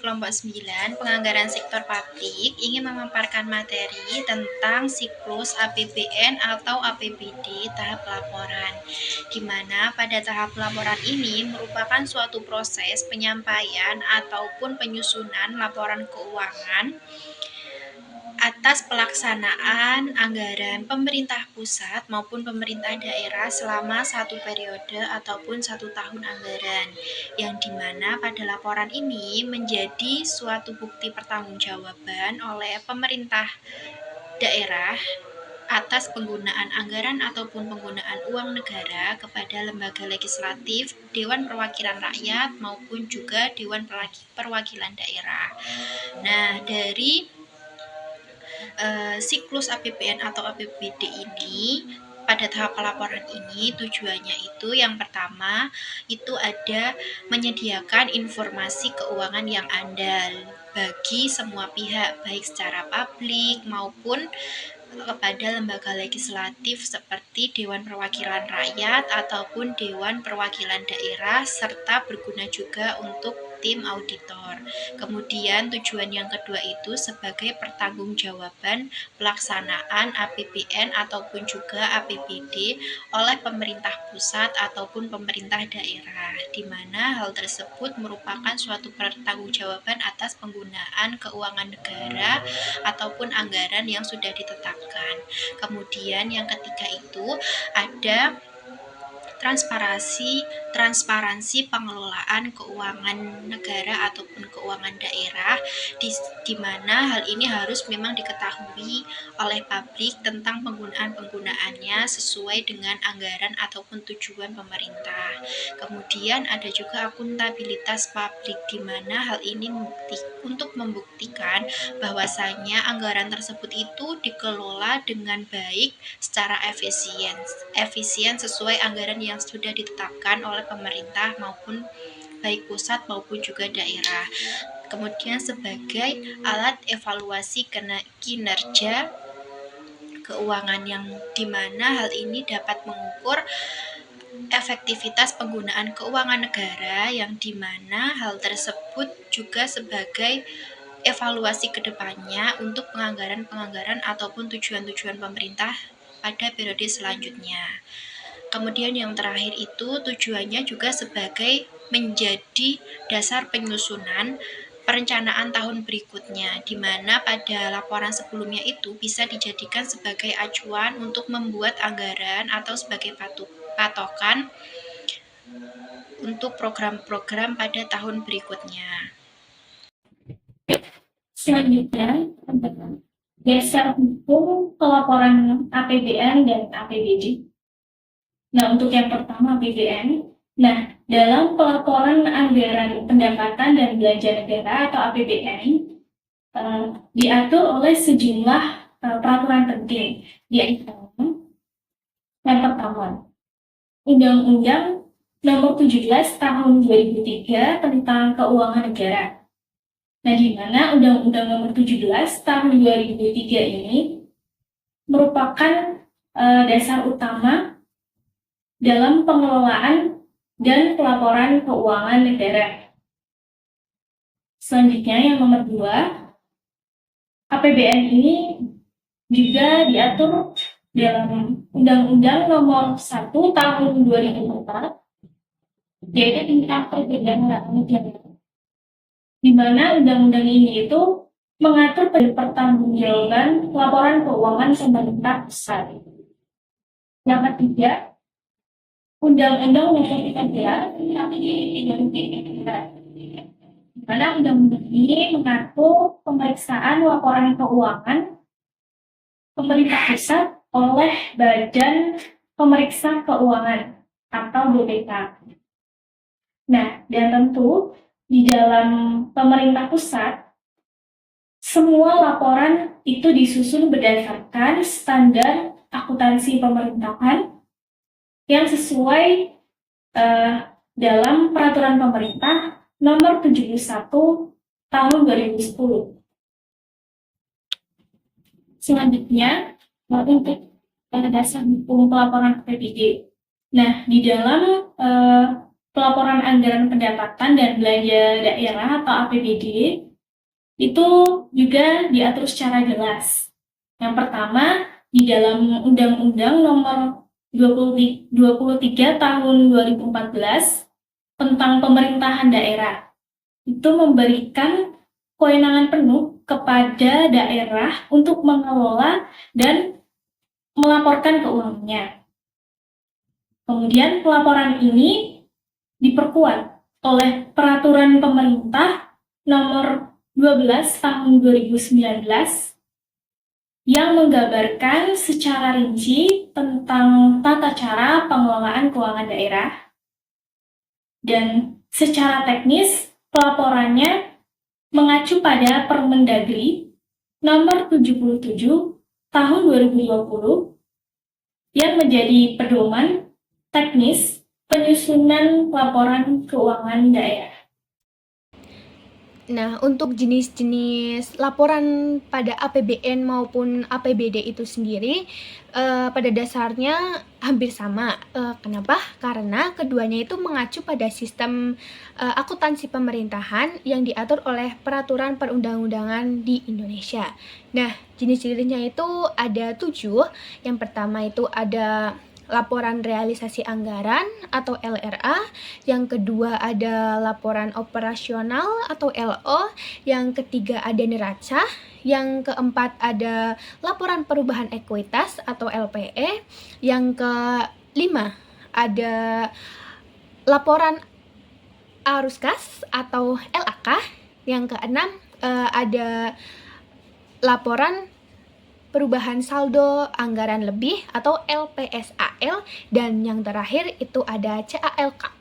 kelompok 9, penganggaran sektor publik, ingin memaparkan materi tentang siklus APBN atau APBD tahap laporan, di mana pada tahap laporan ini merupakan suatu proses penyampaian ataupun penyusunan laporan keuangan atas pelaksanaan anggaran pemerintah pusat maupun pemerintah daerah selama satu periode ataupun satu tahun anggaran, yang dimana pada laporan ini menjadi suatu bukti pertanggungjawaban oleh pemerintah daerah atas penggunaan anggaran ataupun penggunaan uang negara kepada lembaga legislatif, Dewan Perwakilan Rakyat maupun juga Dewan Perwakilan Daerah. Nah, dari siklus APBN atau APBD ini pada tahap pelaporan ini tujuannya itu yang pertama itu ada menyediakan informasi keuangan yang andal bagi semua pihak baik secara publik maupun kepada lembaga legislatif seperti Dewan Perwakilan Rakyat ataupun Dewan Perwakilan Daerah serta berguna juga untuk tim auditor. Kemudian tujuan yang kedua itu sebagai pertanggungjawaban pelaksanaan APBN ataupun juga APBD oleh pemerintah pusat ataupun pemerintah daerah, di mana hal tersebut merupakan suatu pertanggungjawaban atas penggunaan keuangan negara ataupun anggaran yang sudah ditetapkan. Kemudian yang ketiga itu ada transparansi pengelolaan keuangan negara ataupun keuangan daerah, di mana hal ini harus memang diketahui oleh publik tentang penggunaannya sesuai dengan anggaran ataupun tujuan pemerintah. Kemudian ada juga akuntabilitas publik, di mana hal ini untuk membuktikan bahwasanya anggaran tersebut itu dikelola dengan baik secara efisien sesuai anggaran yang sudah ditetapkan oleh pemerintah maupun baik pusat maupun juga daerah. Kemudian sebagai alat evaluasi kinerja keuangan, yang dimana hal ini dapat mengukur efektivitas penggunaan keuangan negara, yang dimana hal tersebut juga sebagai evaluasi kedepannya untuk penganggaran ataupun tujuan-tujuan pemerintah pada periode selanjutnya. Kemudian yang terakhir itu tujuannya juga sebagai menjadi dasar penyusunan perencanaan tahun berikutnya, di mana pada laporan sebelumnya itu bisa dijadikan sebagai acuan untuk membuat anggaran atau sebagai patokan untuk program-program pada tahun berikutnya. Selanjutnya, dasar hukum pelaporan APBN dan APBD. Nah, untuk yang pertama APBN. Nah, dalam pelaporan anggaran pendapatan dan belanja negara atau APBN diatur oleh sejumlah peraturan penting, yaitu yang pertama, Undang-Undang Nomor 17 Tahun 2003 tentang Keuangan Negara. Nah, di mana Undang-Undang Nomor 17 Tahun 2003 ini merupakan dasar utama dalam pengelolaan dan pelaporan keuangan negara. Selanjutnya yang nomor 2, APBN ini juga diatur dalam Undang-Undang Nomor 1 Tahun 2004, yaitu tentang perdagangan negara, di mana undang-undang ini itu mengatur pertanggungjawaban laporan keuangan pemerintah pusat. Yang ketiga, Undang-Undang Nomor 13 Tahun 2003, di mana undang-undang ini mengatur pemeriksaan laporan keuangan pemerintah pusat oleh Badan Pemeriksa Keuangan atau BPK. Nah, dan tentu di dalam pemerintah pusat, semua laporan itu disusun berdasarkan standar akuntansi pemerintahan yang sesuai dalam peraturan pemerintah Nomor 71 Tahun 2010. Selanjutnya, untuk dasar hukum pelaporan APBD. Nah, di dalam pelaporan anggaran pendapatan dan belanja daerah atau APBD itu juga diatur secara jelas. Yang pertama, di dalam Undang-Undang Nomor 23 Tahun 2014 tentang pemerintahan daerah, itu memberikan kewenangan penuh kepada daerah untuk mengelola dan melaporkan keuangannya. Kemudian pelaporan ini diperkuat oleh Peraturan Pemerintah Nomor 12 Tahun 2019 yang menggambarkan secara rinci tentang tata cara pengelolaan keuangan daerah, dan secara teknis pelaporannya mengacu pada Permendagri Nomor 77 Tahun 2020 yang menjadi pedoman teknis penyusunan laporan keuangan daerah. Nah, untuk jenis-jenis laporan pada APBN maupun APBD itu sendiri, pada dasarnya hampir sama. Kenapa? Karena keduanya itu mengacu pada sistem akuntansi pemerintahan yang diatur oleh peraturan perundang-undangan di Indonesia. Nah, jenis-jenisnya itu ada 7. Yang pertama itu ada laporan realisasi anggaran atau LRA, yang kedua ada laporan operasional atau LO, yang ketiga ada neraca, yang keempat ada laporan perubahan ekuitas atau LPE, yang kelima ada laporan arus kas atau LAK, yang keenam ada laporan perubahan saldo anggaran lebih atau LPSAL, dan yang terakhir itu ada CALK.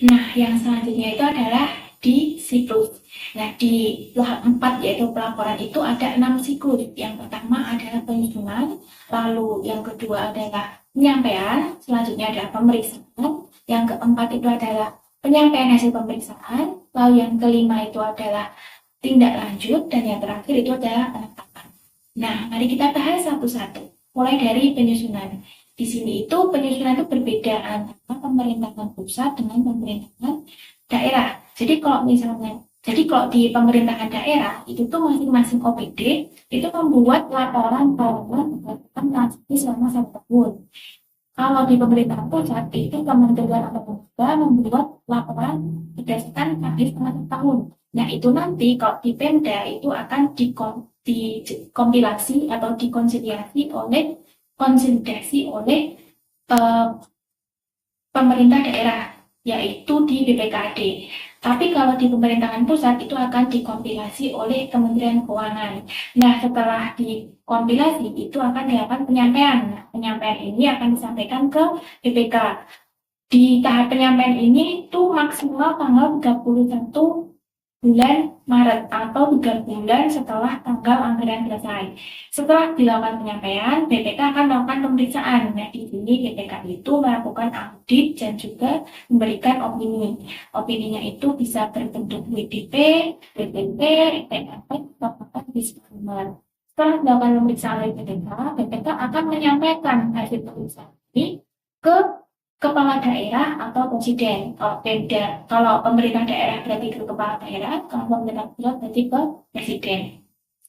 Nah, yang selanjutnya itu adalah di siklus. Nah, di tahap 4 yaitu pelaporan itu ada 6 siklus. Yang pertama adalah penyusunan, lalu yang kedua adalah penyampaian, selanjutnya adalah pemeriksaan, yang keempat itu adalah penyampaian hasil pemeriksaan, lalu yang kelima itu adalah tindak lanjut, dan yang terakhir itu adalah penetapan. Nah, mari kita bahas satu-satu. Mulai dari penyusunan. Di sini itu penyusunan itu berbeda antara pemerintahan pusat dengan pemerintahan daerah. Jadi kalau di pemerintahan daerah itu tuh masing-masing OPD itu membuat laporan keuangan berdasarkan transaksi selama 1 tahun. Kalau di pemerintahan pusat itu kementerian atau lembaga membuat laporan berdasarkan habis setengah tahun. Nah, itu nanti kalau di Pemda itu akan dikompilasi atau dikonsolidasi oleh pemerintah daerah, yaitu di BPKD. Tapi kalau di pemerintahan pusat itu akan dikompilasi oleh Kementerian Keuangan. Nah, setelah dikompilasi itu akan dilakukan penyampaian. Nah, penyampaian ini akan disampaikan ke BPK. Di tahap penyampaian ini tuh maksimal tanggal 31 bulan Maret atau 3 bulan setelah tanggal anggaran selesai. Setelah dilakukan penyampaian, BPK akan melakukan pemeriksaan. Nah, di sini BPK itu melakukan audit dan juga memberikan opini. Opininya itu bisa berbentuk WDP, WTP, TMP, atau bahkan disclaimer. Setelah dilakukan pemeriksaan oleh BPK akan menyampaikan hasil pemeriksaan ini ke kepala daerah atau presiden. Kalau pemerintah daerah berarti ke kepala daerah, kalau pemerintah pusat berarti ke presiden.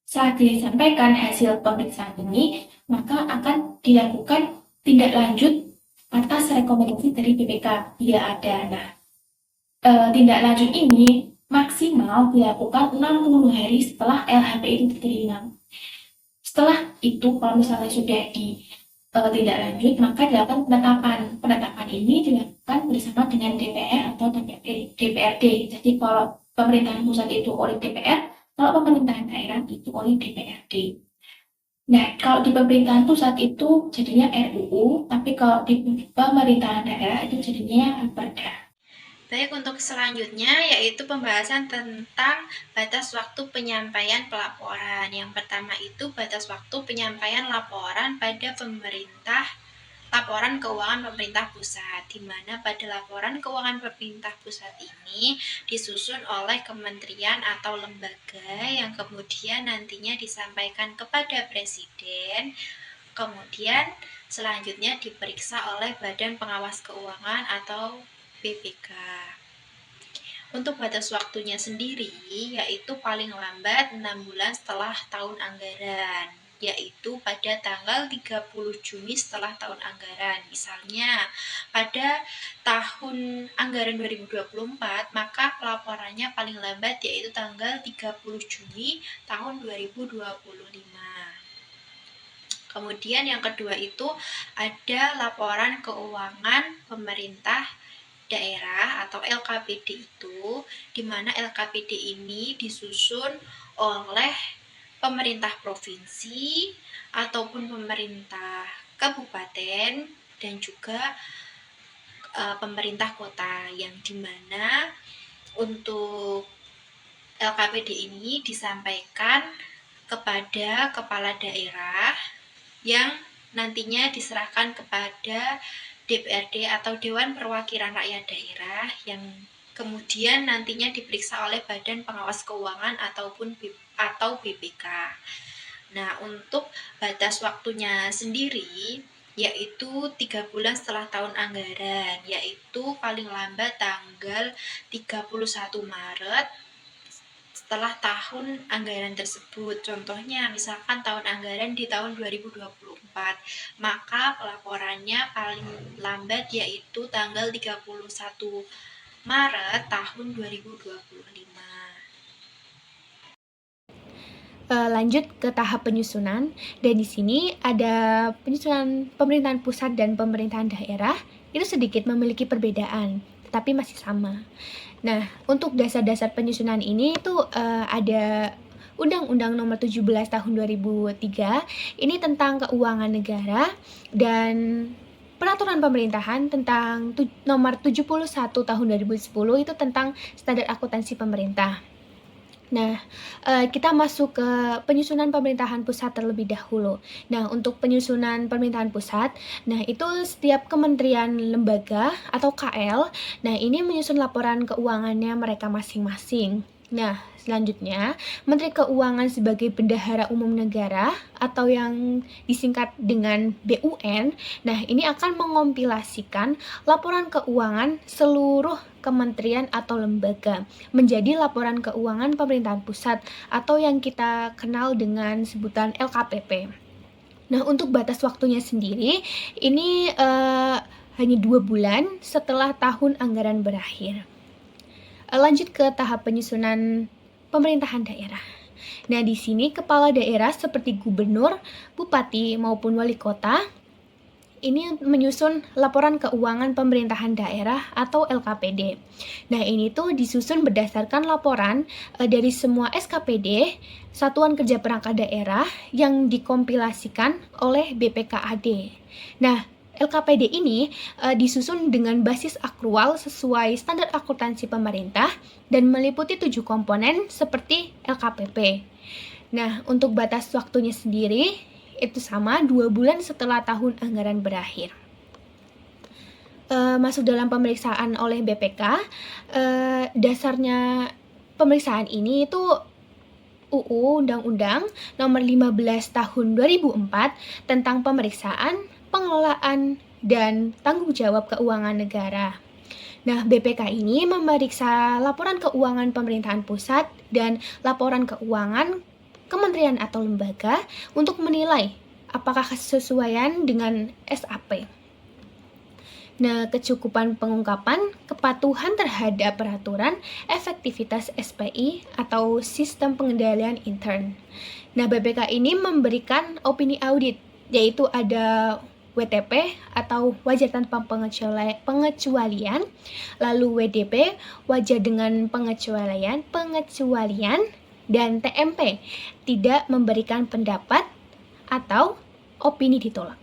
Saat disampaikan hasil pemeriksaan ini, maka akan dilakukan tindak lanjut atas rekomendasi dari BPK bila ada. Nah, tindak lanjut ini maksimal dilakukan 60 hari setelah LHP itu diterima. Setelah itu, kalau misalnya sudah tindak lanjut, maka dilakukan penetapan. Penetapan ini dilakukan bersama dengan DPR atau DPRD. Jadi kalau pemerintahan pusat itu oleh DPR, kalau pemerintahan daerah itu oleh DPRD. Nah, kalau di pemerintahan pusat itu jadinya RUU, tapi kalau di pemerintahan daerah itu jadinya Perda. Baik, untuk selanjutnya yaitu pembahasan tentang batas waktu penyampaian pelaporan. Yang pertama itu batas waktu penyampaian laporan pada laporan keuangan pemerintah pusat, di mana pada laporan keuangan pemerintah pusat ini disusun oleh kementerian atau lembaga yang kemudian nantinya disampaikan kepada presiden, Kemudian selanjutnya diperiksa oleh Badan Pengawas Keuangan atau BPK. Untuk batas waktunya sendiri yaitu paling lambat 6 bulan setelah tahun anggaran, yaitu pada tanggal 30 Juni setelah tahun anggaran. Misalnya pada tahun anggaran 2024, maka pelaporannya paling lambat yaitu tanggal 30 Juni tahun 2025. Kemudian yang kedua itu ada laporan keuangan pemerintah daerah atau LKPD itu, di mana LKPD ini disusun oleh pemerintah provinsi ataupun pemerintah kabupaten dan juga pemerintah kota, yang dimana untuk LKPD ini disampaikan kepada kepala daerah yang nantinya diserahkan kepada DPRD atau Dewan Perwakilan Rakyat Daerah, yang kemudian nantinya diperiksa oleh Badan Pengawas Keuangan atau BPK. Nah, untuk batas waktunya sendiri yaitu 3 bulan setelah tahun anggaran, yaitu paling lambat tanggal 31 Maret setelah tahun anggaran tersebut. Contohnya misalkan tahun anggaran di tahun 2024, maka pelaporannya paling lambat yaitu tanggal 31 Maret tahun 2025. Lanjut ke tahap penyusunan, dan di sini ada penyusunan pemerintahan pusat dan pemerintahan daerah itu sedikit memiliki perbedaan, tetapi masih sama. Nah, untuk dasar-dasar penyusunan ini itu ada Undang-Undang Nomor 17 Tahun 2003 ini tentang keuangan negara, dan Peraturan Pemerintahan tentang Nomor 71 Tahun 2010 itu tentang standar akuntansi pemerintah. Nah, kita masuk ke penyusunan pemerintahan pusat terlebih dahulu. Nah, untuk penyusunan pemerintahan pusat, nah itu setiap kementerian lembaga atau KL, nah ini menyusun laporan keuangannya mereka masing-masing. Nah, selanjutnya, Menteri Keuangan sebagai Bendahara Umum Negara atau yang disingkat dengan BUN, nah ini akan mengompilasikan laporan keuangan seluruh kementerian atau lembaga menjadi laporan keuangan pemerintahan pusat atau yang kita kenal dengan sebutan LKPP. Nah, untuk batas waktunya sendiri, ini hanya 2 bulan setelah tahun anggaran berakhir. Lanjut ke tahap penyusunan pemerintahan daerah. Nah, di sini kepala daerah seperti gubernur, bupati, maupun wali kota ini menyusun laporan keuangan pemerintahan daerah atau LKPD. Nah, ini tuh disusun berdasarkan laporan dari semua SKPD, Satuan Kerja Perangkat Daerah, yang dikompilasikan oleh BPKAD. Nah, LKPD ini disusun dengan basis akrual sesuai standar akuntansi pemerintah dan meliputi 7 komponen seperti LKPP. Nah, untuk batas waktunya sendiri itu sama 2 bulan setelah tahun anggaran berakhir. Masuk dalam pemeriksaan oleh BPK, dasarnya pemeriksaan ini itu UU Undang-Undang Nomor 15 Tahun 2004 tentang pemeriksaan, pengelolaan, dan tanggung jawab keuangan negara. Nah, BPK ini memeriksa laporan keuangan pemerintahan pusat dan laporan keuangan kementerian atau lembaga untuk menilai apakah kesesuaian dengan SAP. Nah, kecukupan pengungkapan, kepatuhan terhadap peraturan, efektivitas SPI atau sistem pengendalian intern. Nah, BPK ini memberikan opini audit, yaitu ada WTP atau wajar tanpa pengecualian, lalu WDP, wajar dengan pengecualian, dan TMP, tidak memberikan pendapat atau opini ditolak.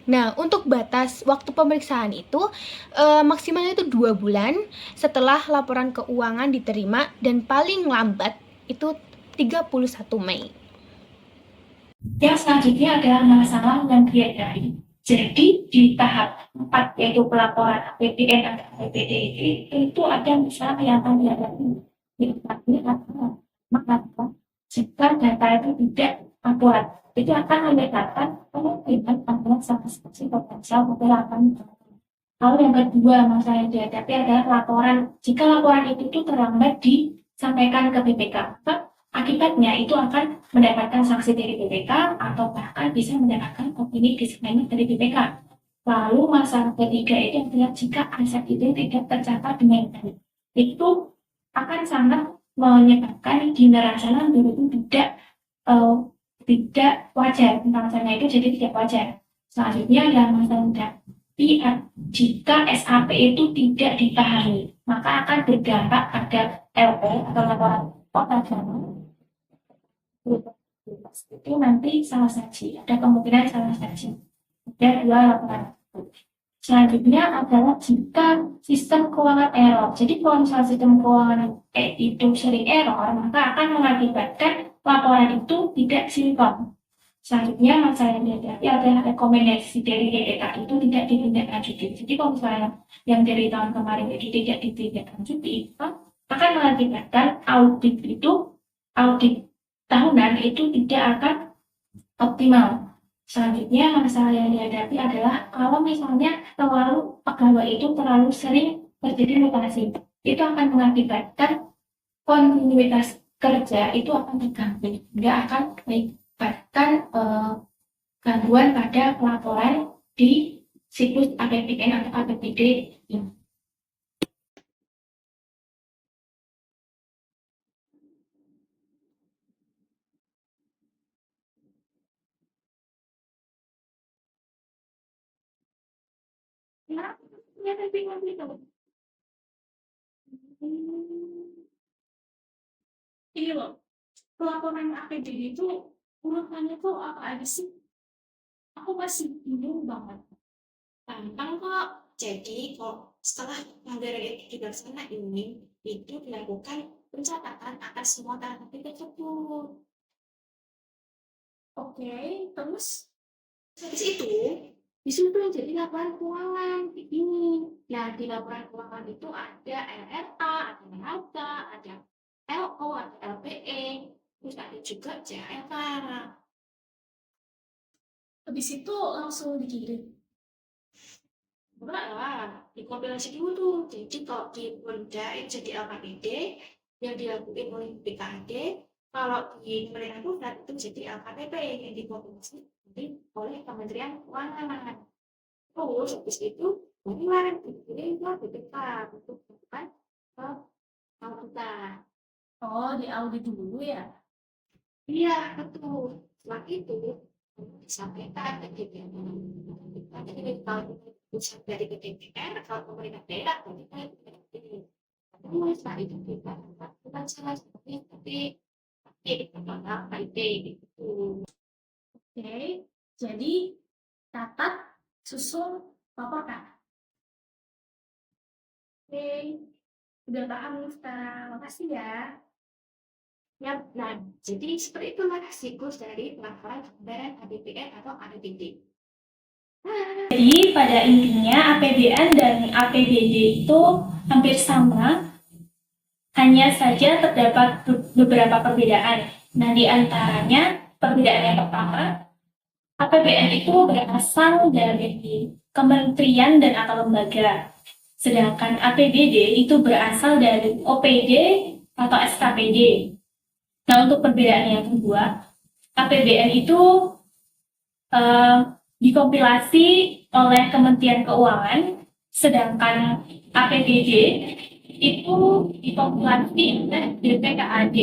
Nah, untuk batas waktu pemeriksaan itu maksimalnya itu 2 bulan setelah laporan keuangan diterima dan paling lambat itu 31 Mei. Yang selanjutnya adalah masalah yang dihindari. Jadi di tahap 4 yaitu pelaporan APBN dan APBD itu ada masalah yang akan dihadapi. Mengapa jika data itu tidak akurat. Itu akan membedakan kemungkinan adanya saksi potensial kecelakaan. Lalu yang kedua masalah yang dihadapi adalah laporan. Jika laporan itu tuh terlambat disampaikan ke BPK, maka akibatnya itu akan mendapatkan sanksi dari BPK atau bahkan bisa mendapatkan opini disipliner dari BPK. Lalu masalah ketiga itu adalah jika aset itu tidak tercatat dengan baik, itu akan sangat menyebabkan di neraca lalu itu tidak wajar, neracanya itu jadi tidak wajar. Selanjutnya adalah masalah tapi jika SAP itu tidak dipahami, maka akan berdampak pada LP atau laporan kota Jawa. Itu nanti salah saji, ada kemungkinan salah saji. Ada dua laporan. Selanjutnya adalah jika sistem keuangan error. Jadi kalau misalnya sistem keuangan itu sering error, maka akan mengakibatkan laporan itu tidak sinkron. Selanjutnya masalah yang dihadapi adalah rekomendasi dari BPK itu tidak ditindaklanjuti. Jadi kalau misalnya yang dari tahun kemarin itu tidak ditindaklanjuti, akan mengakibatkan audit tahunan itu tidak akan optimal. Selanjutnya masalah yang dihadapi adalah kalau misalnya pegawai itu terlalu sering terjadi mutasi, itu akan mengakibatkan kontinuitas kerja itu akan terganggu, tidak akan mengakibatkan gangguan pada pelaporan di siklus APBN atau APBD. Nah, ternyata bingung gitu. Ini loh, pelaporan APBD itu urutannya tuh apa aja sih? Aku masih bingung banget. Gampang kok. Jadi kok setelah anggaran itu dilaksanakan ini, itu dilakukan pencatatan atas semua transaksi tersebut. Oke, terus habis itu disusun jadi laporan keuangan ini. Nah, di laporan keuangan itu ada LRA, ada LHK, ada LO, ada LPE, terus ada juga JLK. Habis itu langsung dikirim. Enggak lah, dikompilasi dulu tuh. Jadi kalau di Polda jadi LKPD yang dilakukan oleh BKD, kalau di pemerintah pusat itu jadi LKPP yang dikompilasi oleh Kementerian Keuangan. Terus habis itu barulah dikirim ke BPK untuk melakukan auditan. Oh, diaudit dulu ya? Iya, betul. Setelah itu disampaikan ke DPR. Jadi kalau pusat dari ke DPR, kalau pemerintah daerah berarti kan terus setelah itu kita lakukan salah seperti KIP gitu. Oke, jadi catat, susun, laporkan. Oke, udah paham nih sekarang. Makasih ya. Ya, nah, jadi seperti itulah siklus dari pelaporan anggaran APBN atau APBD. Jadi pada intinya APBN dan APBD itu hampir sama, hanya saja terdapat beberapa perbedaan. Nah, di antaranya perbedaan yang pertama, APBN itu berasal dari kementerian dan atau lembaga, sedangkan APBD itu berasal dari OPD atau SKPD. Nah, untuk perbedaan yang kedua, APBN itu dikompilasi oleh Kementerian Keuangan, sedangkan APBD itu dikompilasi oleh BPKAD.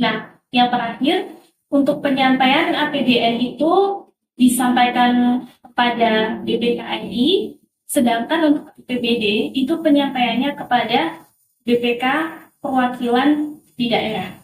Nah, yang terakhir, untuk penyampaian APBN itu disampaikan kepada BPKAD, sedangkan untuk APBD itu penyampaiannya kepada BPK perwakilan di daerah.